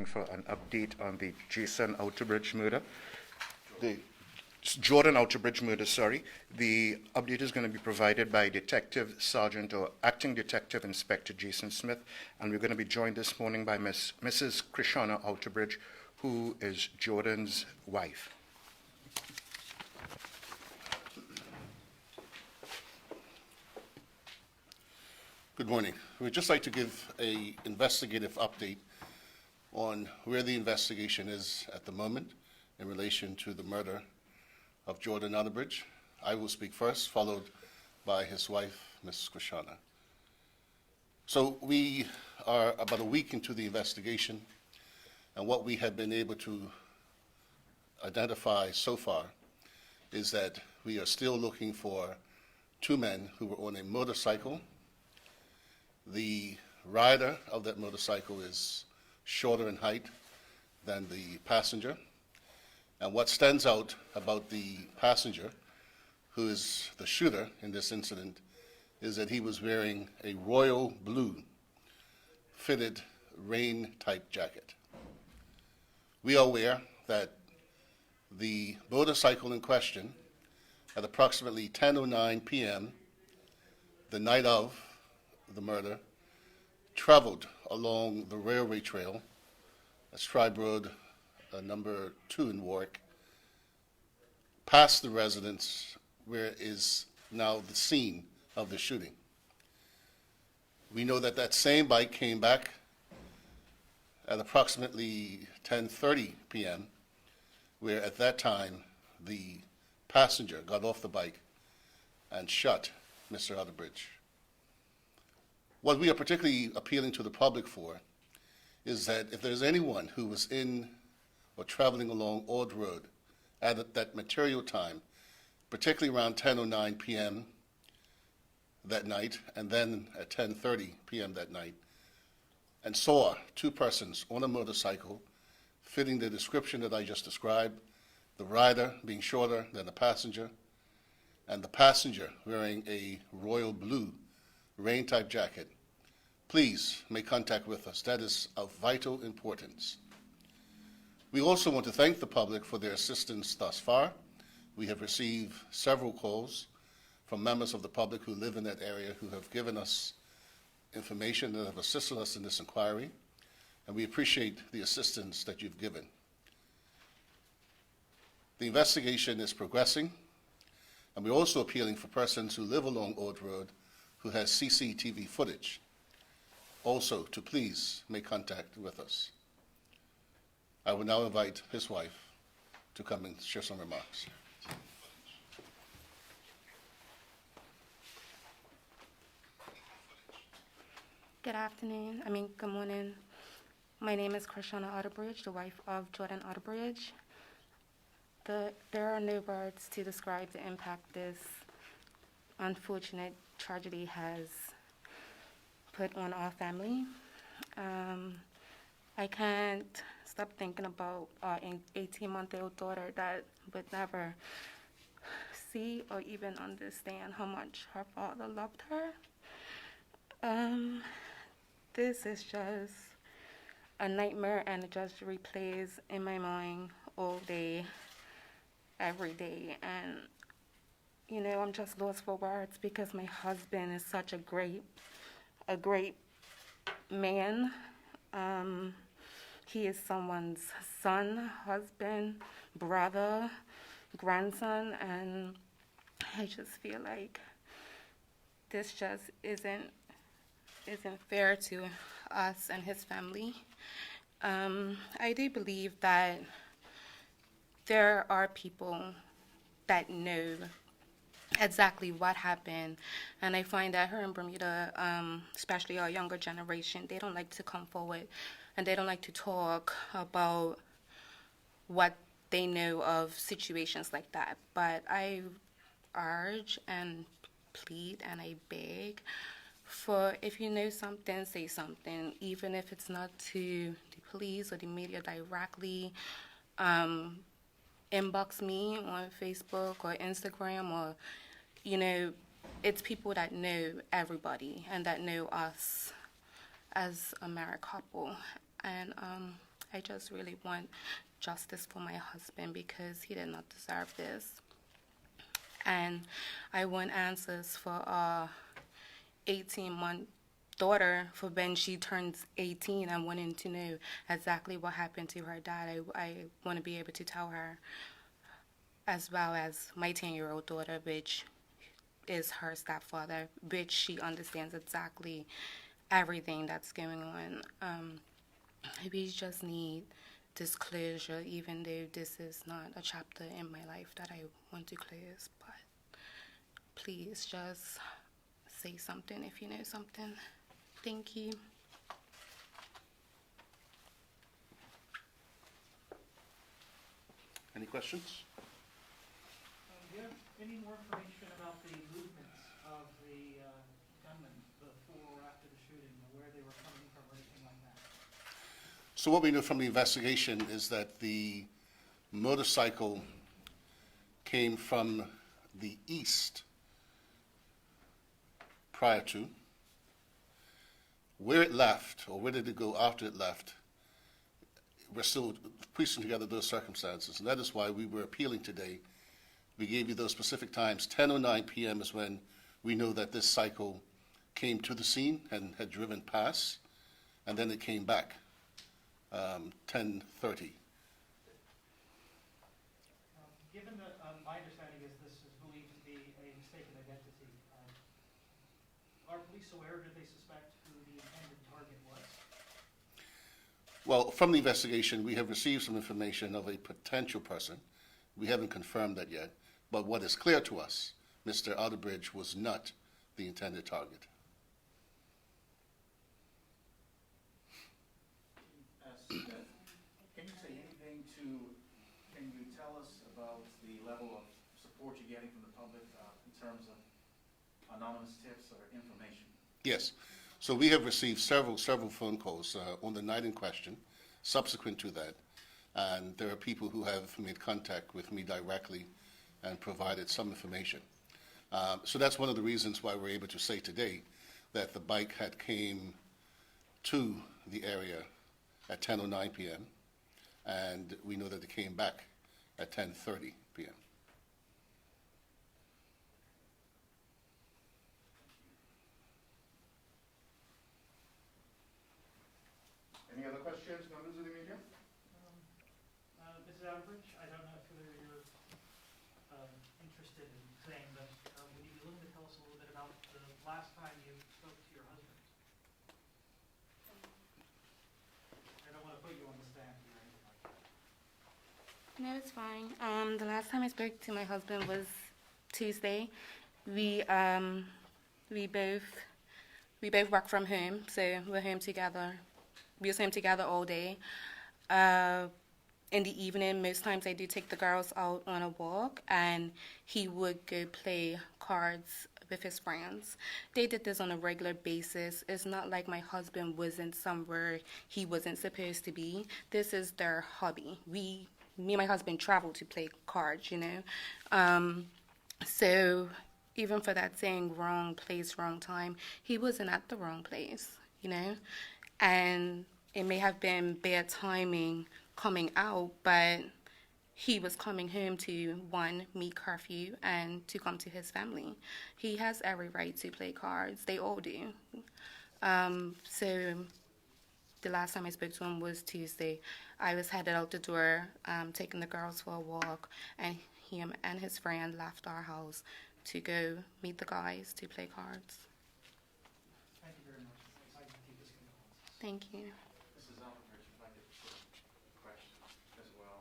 for an update on the Outerbridge murder. The Jordan Outerbridge murder, sorry. The update is going to be provided by Detective Sergeant or Acting Detective Inspector Jason Smith, and we're going to be joined this morning by Mrs. Krishana Outerbridge, who is Jordan's wife. Good morning. We'd just like to give an investigative update on where the investigation is at the moment in relation to the murder of Jordan Outerbridge. I will speak first, followed by his wife, Ms. Krishana. So we are about a week into the investigation, and what we have been able to identify so far is that we are still looking for two men who were on a motorcycle. The rider of that motorcycle is shorter in height than the passenger. And what stands out about the passenger, who is the shooter in this incident, is that he was wearing a royal blue fitted rain-type jacket. We are aware that the motorcycle in question, at approximately 10:09 p.m., the night of the murder, traveled along the railway trail, that's Tribe Road number 2 in Warwick, past the residence where is now the scene of the shooting. We know that that same bike came back at approximately 10:30 p.m., where at that time the passenger got off the bike and shot Mr. Outerbridge. What we are particularly appealing to the public for is that if there's anyone who was in or traveling along Ord Road at that material time, particularly around 10:09 p.m. that night, and then at 10:30 p.m. that night, and saw two persons on a motorcycle fitting the description that I just described, the rider being shorter than the passenger, and the passenger wearing a royal blue rain-type jacket, please make contact with us. That is of vital importance. We also want to thank the public for their assistance thus far. We have received several calls from members of the public who live in that area who have given us information that have assisted us in this inquiry, and we appreciate the assistance that you've given. The investigation is progressing, and we're also appealing for persons who live along Ord Road who has CCTV footage, also to please make contact with us. I will now invite his wife to come and share some remarks. Good morning. My name is Krishana Outerbridge, the wife of Jordan Outerbridge. There are no words to describe the impact this unfortunate tragedy has put on our family. I can't stop thinking about our 18-month-old daughter that would never see or even understand how much her father loved her. This is just a nightmare, and it just replays in my mind all day, every day. And, I'm just lost for words because my husband is such a great man. He is someone's son, husband, brother, grandson, and I just feel like this just isn't fair to us and his family. I do believe that there are people that know exactly what happened, and I find that here in Bermuda, especially our younger generation, they don't like to come forward and they don't like to talk about what they know of situations like that. But I urge and plead and I beg for, if you know something, say something, even if it's not to the police or the media directly. Inbox me on Facebook or Instagram, or it's people that know everybody and that know us as a married couple. And I just really want justice for my husband because he did not deserve this. And I want answers for our 18-month daughter for when she turns 18. I'm wanting to know exactly what happened to her dad. I want to be able to tell her, as well as my 10-year-old daughter, which is her stepfather, which she understands exactly everything that's going on. We just need disclosure, even though this is not a chapter in my life that I want to close. But please just say something if you know something. Thank you. Any questions? Do you have any more information about the movements of the gunmen before or after the shooting, or where they were coming from, or anything like that? So what we know from the investigation is that the motorcycle came from the east prior to. Where it left, or where did it go after it left, we're still piecing together those circumstances. And that is why we were appealing today. We gave you those specific times. 10:09 p.m. is when we know that this cycle came to the scene and had driven past, and then it came back, 10:30. Given that my understanding is this is believed to be a mistaken identity, are police aware, did they suspect who the intended target was? Well, from the investigation, we have received some information of a potential person. We haven't confirmed that yet. But what is clear to us, Mr. Outerbridge was not the intended target. Can you say anything can you tell us about the level of support you're getting from the public in terms of anonymous tips or information? Yes. So we have received several phone calls on the night in question, subsequent to that, and there are people who have made contact with me directly and provided some information. So that's one of the reasons why we're able to say today that the bike had came to the area at 10:09 p.m., and we know that it came back at 10:30 p.m. Any other questions, members of the media? Mrs. Outerbridge, I don't know if you're interested in saying, but would you be willing to tell us a little bit about the last time you spoke to your husband? I don't want to put you on the stand here or anything like that. No, it's fine. The last time I spoke to my husband was Tuesday. We both work from home, so we're home together. We was home together all day. In the evening, most times I do take the girls out on a walk, and he would go play cards with his friends. They did this on a regular basis. It's not like my husband wasn't somewhere he wasn't supposed to be. This is their hobby. Me and my husband travel to play cards, you know. So even for that saying wrong place, wrong time, he wasn't at the wrong place, you know. And it may have been bad timing coming out, but he was coming home to, one, meet curfew, and to come to his family. He has every right to play cards. They all do. So the last time I spoke to him was Tuesday. I was headed out the door, taking the girls for a walk, and him and his friend left our house to go meet the guys to play cards. Thank you very much. It's exciting to keep this going. Thank you. Mrs. Outerbridge, if I could put a question as well.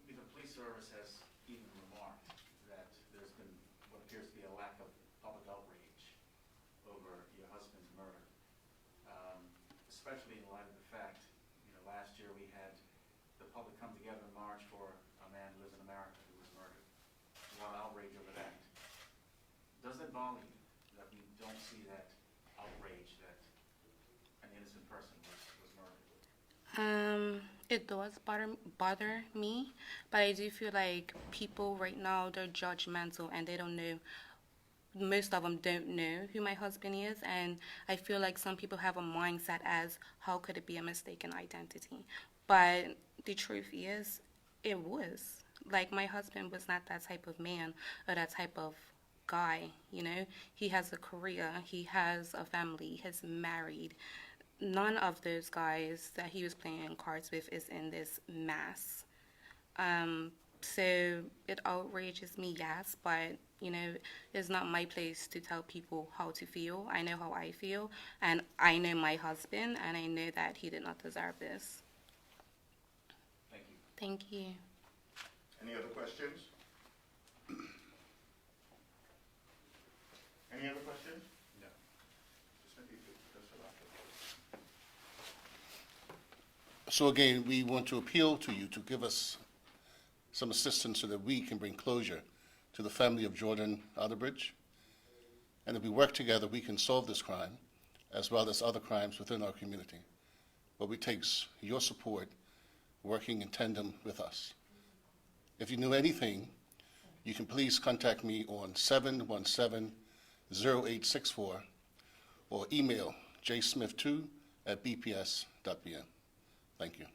The police service has even remarked that there's been what appears to be a lack of public outrage over your husband's murder, especially in light of the fact, last year we had the public come together in March for a man who lives in America who was murdered. A lot of outrage over that. Does it bother you that we don't see that outrage that an innocent person was murdered? It does bother me, but I do feel like people right now, they're judgmental and they don't know most of them don't know who my husband is, and I feel like some people have a mindset as how could it be a mistaken identity, but the truth is it was. Like, my husband was not that type of man or that type of guy, you know. He has a career, he has a family, he's married. None of those guys that he was playing cards with is in this mass. So it outrages me, yes, but you know, it's not my place to tell people how to feel. I know how I feel, and I know my husband, and I know that he did not deserve this. Thank you. Thank you. Any other questions? Any other questions? No. So again, we want to appeal to you to give us some assistance so that we can bring closure to the family of Jordan Outerbridge. And if we work together, we can solve this crime as well as other crimes within our community. But it takes your support working in tandem with us. If you know anything, you can please contact me on 717-0864 or email jsmith2@bps.bn. Thank you.